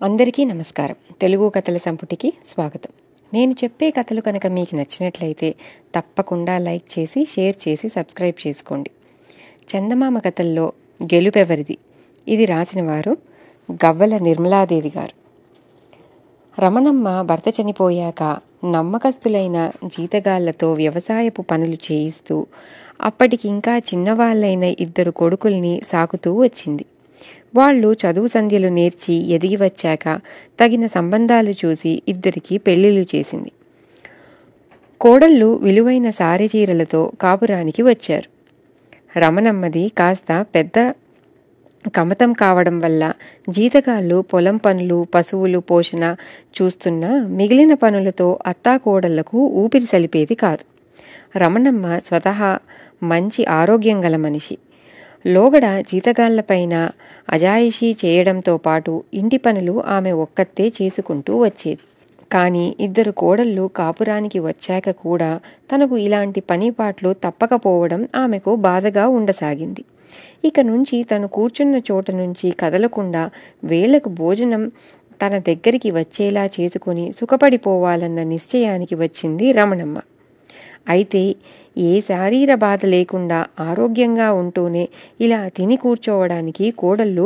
అందరికీ నమస్కారం. తెలుగు కథల సంపుటికి స్వాగతం. నేను చెప్పే కథలు కనుక మీకు నచ్చినట్లయితే తప్పకుండా లైక్ చేసి, షేర్ చేసి, సబ్స్క్రైబ్ చేసుకోండి. చందమామ కథల్లో గెలుపెవరిది? ఇది రాసిన వారు గవ్వల నిర్మలాదేవి గారు. రమణమ్మ భర్త చనిపోయాక నమ్మకస్తులైన జీతగాళ్లతో వ్యవసాయపు పనులు చేయిస్తూ అప్పటికింకా చిన్నవాళ్లైన 2 కొడుకుల్ని సాకుతూ వచ్చింది. వాళ్ళు చదువు సంధ్యలు నేర్చి ఎదిగి వచ్చాక తగిన సంబంధాలు చూసి 2కి పెళ్లిళ్ళు చేసింది. కోడళ్ళు విలువైన సారె చీరలతో కాపురానికి వచ్చారు. రమణమ్మది కాస్త పెద్ద కమతం కావడం వల్ల జీతగాళ్ళు పొలం పనులు, పశువులు పోషణ చూస్తున్నా మిగిలిన పనులతో అత్తాకోడళ్లకు ఊపిరి సలిపేది కాదు. రమణమ్మ స్వతహా మంచి ఆరోగ్యం గల మనిషి. లోగడ జీతగాళ్లపైన అజాయిషీ చేయడంతో పాటు ఇంటి పనులు ఆమె ఒక్కతే చేసుకుంటూ వచ్చేది. కానీ 2 కోడళ్ళు కాపురానికి వచ్చాక కూడా తనకు ఇలాంటి పనిపాట్లు తప్పకపోవడం ఆమెకు బాధగా ఉండసాగింది. ఇక నుంచి తను కూర్చున్న చోట నుంచి కదలకుండా వేళకు భోజనం తన దగ్గరికి వచ్చేలా చేసుకుని సుఖపడిపోవాలన్న నిశ్చయానికి వచ్చింది రమణమ్మ. అయితే ఏ శారీర బాధ లేకుండా ఆరోగ్యంగా ఉంటూనే ఇలా తిని కూర్చోవడానికి కోడళ్ళు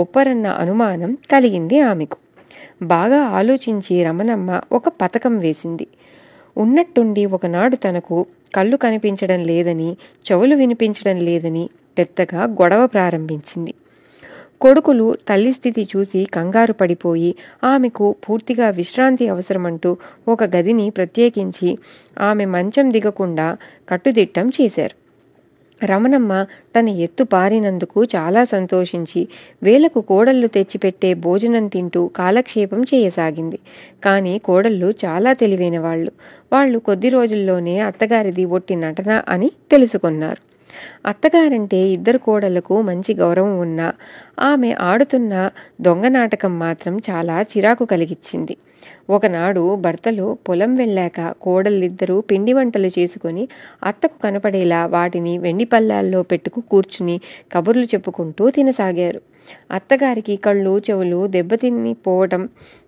ఒప్పరన్న అనుమానం కలిగింది ఆమెకు. బాగా ఆలోచించి రమణమ్మ ఒక పథకం వేసింది. ఉన్నట్టుండి ఒకనాడు తనకు కళ్ళు కనిపించడం లేదని, చెవులు వినిపించడం లేదని పెద్దగా గొడవ ప్రారంభించింది. కొడుకులు తల్లి స్థితి చూసి కంగారు పడిపోయి ఆమెకు పూర్తిగా విశ్రాంతి అవసరమంటూ ఒక గదిని ప్రత్యేకించి ఆమె మంచం దిగకుండా కట్టుదిట్టం చేశారు. రమణమ్మ తన ఎత్తు పారినందుకు చాలా సంతోషించి వేలకు కోడళ్ళు తెచ్చిపెట్టే భోజనం తింటూ కాలక్షేపం చేయసాగింది. కానీ కోడళ్ళు చాలా తెలివైన వాళ్ళు కొద్ది రోజుల్లోనే అత్తగారిది ఒట్టి నటన అని తెలుసుకున్నారు. అత్తగారంటే 2 కోడళ్లకు మంచి గౌరవం ఉన్నా ఆమె ఆడుతున్న దొంగ నాటకం మాత్రం చాలా చిరాకు కలిగించింది. ఒకనాడు భర్తలు పొలం వెళ్ళాక కోడళ్ళిద్దరూ పిండి వంటలు చేసుకుని అత్తకు కనపడేలా వాటిని వెండి పళ్ళాల్లో పెట్టుకు కూర్చుని కబుర్లు చెప్పుకుంటూ తినసాగారు. అత్తగారికి కళ్ళు చెవులు దెబ్బతిని పోవటం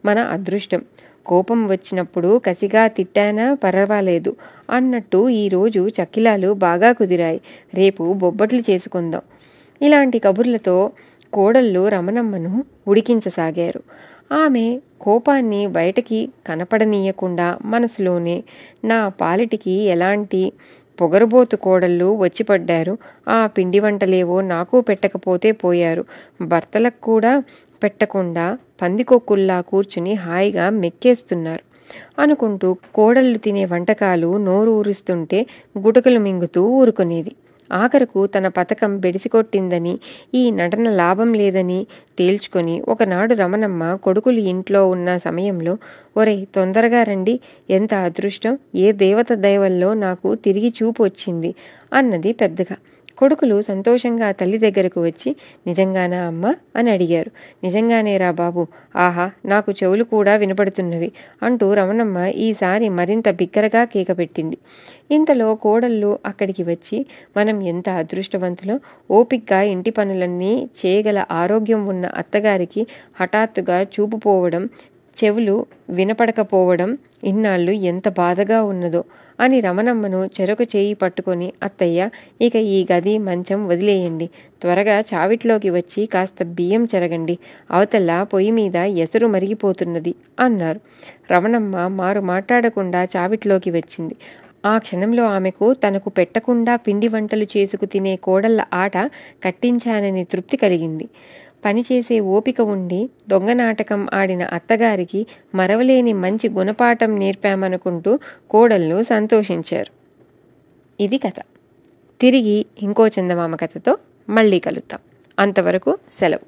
మన అదృష్టం. కోపం వచ్చినప్పుడు కసిగా తిట్టానా పర్వాలేదు అన్నట్టు ఈరోజు చక్కిలాలు బాగా కుదిరాయి, రేపు బొబ్బట్లు చేసుకుందాం. ఇలాంటి కబుర్లతో కోడళ్ళు రమణమ్మను ఉడికించసాగారు. ఆమె కోపాన్ని బయటకి కనపడనీయకుండా మనసులోనే నా పాలిటికి ఎలాంటి పొగరుబోతు కోడళ్ళు వచ్చిపడ్డారు, ఆ పిండి వంటలేవో నాకు పెట్టకపోతే పోయారు, భర్తలకు కూడా పెట్టకుండా పందికొక్కుల్లా కూర్చుని హాయిగా మెక్కేస్తున్నారు అనుకుంటూ కోడళ్ళు తినే వంటకాలు నోరు ఊరుస్తుంటే గుటకలు మింగుతూ ఊరుకునేది. ఆఖరకు తన పథకం బెడిసికొట్టిందని, ఈ నటన లాభం లేదని తేల్చుకొని ఒకనాడు రమణమ్మ కొడుకులు ఇంట్లో ఉన్న సమయంలో, ఒరేయ్ తొందరగా రండి, ఎంత అదృష్టం, ఏ దేవత దయవల్లో నాకు తిరిగి చూపు వచ్చింది అన్నది పెద్దగా. కొడుకులు సంతోషంగా తల్లి దగ్గరకు వచ్చి, నిజంగానా అమ్మా అని అడిగారు. నిజంగానేరా బాబు, ఆహా నాకు చెవులు కూడా వినపడుతున్నవి అంటూ రమణమ్మ ఈసారి మరింత బిగ్గరగా కేక పెట్టింది. ఇంతలో కోడళ్ళు అక్కడికి వచ్చి, మనం ఎంత అదృష్టవంతులో, ఓపిగ్గా ఇంటి పనులన్నీ చేయగల ఆరోగ్యం ఉన్న అత్తగారికి హఠాత్తుగా చూపు పోవడం, చెవులు వినపడకపోవడం ఇన్నాళ్ళు ఎంత బాధగా ఉన్నదో అని రమణమ్మను చెరొక చేయి పట్టుకొని, అత్తయ్య ఇక ఈ గది మంచం వదిలేయండి, త్వరగా చావిట్లోకి వచ్చి కాస్త బియ్యం చెరగండి, అవతల పొయ్యి మీద ఎసరు మరిగిపోతున్నది అన్నారు. రమణమ్మ మారు మాట్లాడకుండా చావిట్లోకి వచ్చింది. ఆ క్షణంలో ఆమెకు తనకు పెట్టకుండా పిండి వంటలు చేసుకు తినే కోడళ్ళ ఆట కట్టించానని తృప్తి కలిగింది. పనిచేసే ఓపిక ఉండి దొంగ నాటకం ఆడిన అత్తగారికి మరవలేని మంచి గుణపాఠం నేర్పామనుకుంటూ కోడళ్ళు సంతోషించారు. ఇది కథ. తిరిగి ఇంకో చందమామ కథతో మళ్ళీ కలుద్దాం. అంతవరకు సెలవు.